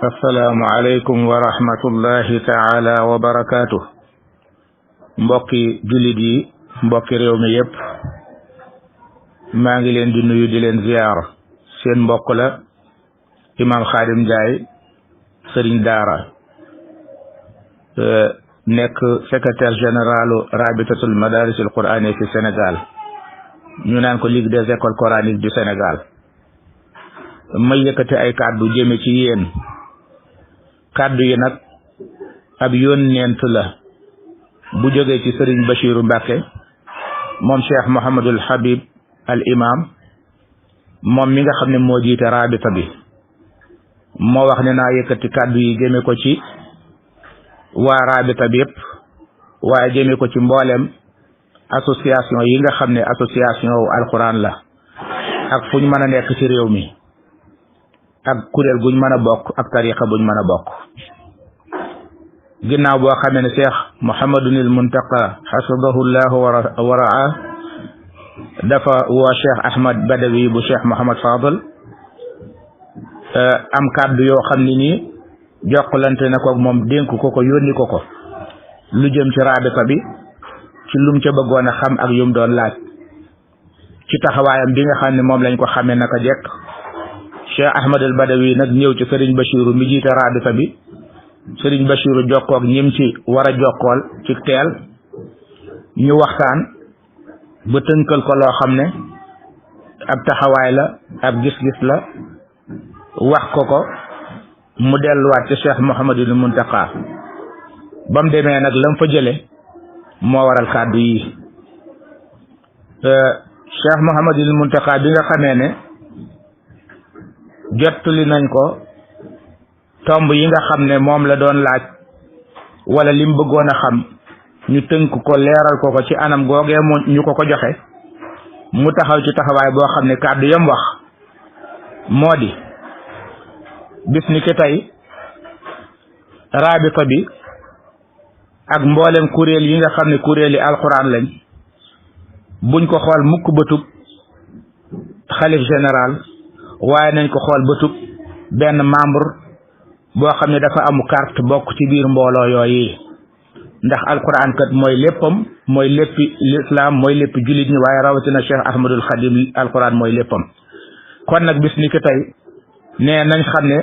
assalaamu aleykum wa rahmatullahi taala wa barakaatu. mbokki jullit yi mbokki réew mi yépp maa ngi leen di nuyu di leen ziyaar. seen mbokk la imam Xaadim Njaay sëriñ daara nekk secrétaire généralu rabitatul madarisil qur'ani ci Sénégal, ñu naan ko Ligue des écoles coraniques du Sénégal. may yëkkati ay kàddu jëme ci yéen. kàddu yi nag ab yónneent la bu jógee ci sëriñ Bachiru Mbàkke moom Cheikh Mouhamadul Habib al imam, moom mi nga xam ne moo jiite rabita bi, moo wax ne naa yëkkati kàddu yi jëme ko ci waa rabita bi yëpp, waaye jëme ko ci mboolem association yi nga xam ne association wu alquran la, ak fu ñu mën a nekk ci réew mi, ak kuréel guñ mën a bokk, ak tariqa buñ mën a bokk. ginnaaw boo xamee ne Cheikh Mouhamadunil Muntaqa xafidahullahu wa raa dafa woo Cheikh Ahmad Badawi bu Cheikh Mouhamad Fadal am kàddu yoo xam ne nii jokkalante na ko moom, dénk ko yónni ko lu jëm ci rabita bi, ci lum ca bëggoon a xam ak yum doon laaj, ci taxawaayam bi nga xam ne moom lañ ko xamee naka jekk. Cheikh Ahmad al Badawi nag ñëw ci Serigne Bachiru mi jiite rabita bi. Serigne Bachiru jokkoog ñim ci war a jokkool ci teel, ñu waxtaan ba tënkal ko loo xam ne ab taxawaay la, ab gis-gis la, wax ko mu delluwaat ci Cheikh Mouhamadul Muntaqa. ba mu demee nag lam fa jële moo waral kàddu yi. Cheikh Mouhamadul Muntaqa bi nga xamee ne jottali nañ ko tomb yi nga xam ne moom la doon laaj wala lim bëggoon a xam, ñu tënk ko leeral ko ci anam googee ñu ko joxe, mu taxaw ci taxawaay boo xam ne kàddu yam wax moo di bis ni ki tey rabita bi ak mboolem kuréel yi nga xam ne kuréeli alquran lañ, buñ ko xool mukk bëtub xalif général, waaye nañ ko xool bëtub benn membre boo xam ne dafa amu carte bokk ci biir mbooloo yooyu, ndax alquran kat mooy léppam, mooy léppi l'islam, mooy léppi jullit ñi, waaye rawatina Cheikh Ahmadul Xadim alquran mooy léppam. kon nag bis ni ki tey ne nañ xam ne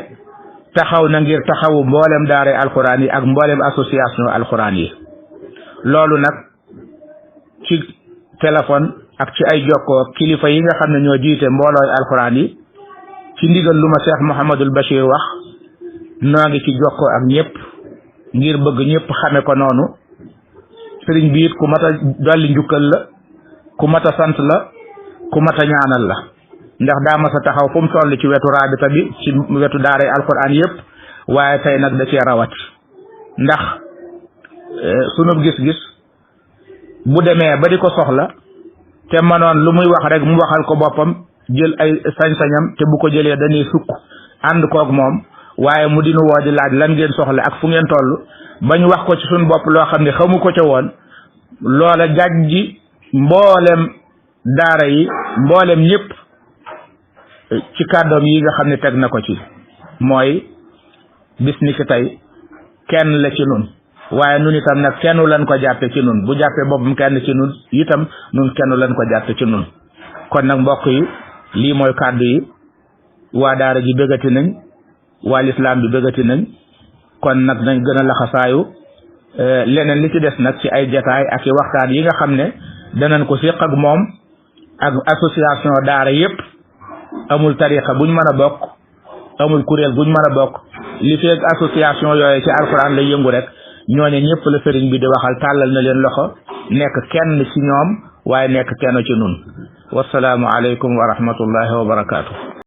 taxaw na ngir taxawu mboolem daare alquran yi ak mboolem association alquran yi. loolu nag ci téléphone ak ci ay jokkoo kilifa yi nga xam ne ñoo jiite mboolooy alquran yi, ci ndigal lu ma Cheikh Mouhamadul Bachir wax, noo ngi ci jokkoo ak ñëpp ngir bëgg ñëpp xame ko noonu. sëriñ bi it ku mat a dolli njukkal la, ku mat a sant la, ku mat a ñaanal la, ndax daa mas a taxaw fu mu toll ci wetu rabita bi, ci wetu daaray alquran yëpp, waaye tey nag da cee rawat, ndax sunu gis-gis bu demee ba di ko soxla te manoon lu muy wax rek mu waxal ko boppam, jël ay sañ-sañam, te bu ko jëlee dañuy sukk ànd koog moom, waaye mu dinu woo di laaj lan ngeen soxla ak fu ngeen toll, bañ wax ko ci suñu bopp loo xam ne xamu ko ca woon. loola jàjji mboolem daara yi, mboolem ñëpp ci kàddoom yi nga xam ne teg na ko ci, mooy bis ni ki tey kenn la ci nun, waaye nun itam nag kenn lañ ko jàppe ci nun. bu jàppee boppam kenn ci nun itam nun kenn lañ ko jàppe ci nun. kon nag mbokk yi, lii mooy kàddu yi. waa daara ji bëggati nañ, waa lislaam bi bëggati nañ, kon nag nañ gën a laxasaayu. leneen li ci des nag ci ay jataay ak i waxtaan yi nga xam ne danañ ko séq ak moom ak association daara yépp. amul tariqa buñ mën a bokk, amul kuréel guñ mën a bokk, li feeg association yooyu ci alquran lay yëngu rek, ñooñe ñëpp la sëriñ bi di waxal, tàllal na leen loxo, nekk kenn ci ñoom waaye nekk kenn ci nun. wasalaamu aleykum wa rahmatullahi wa barakaatu.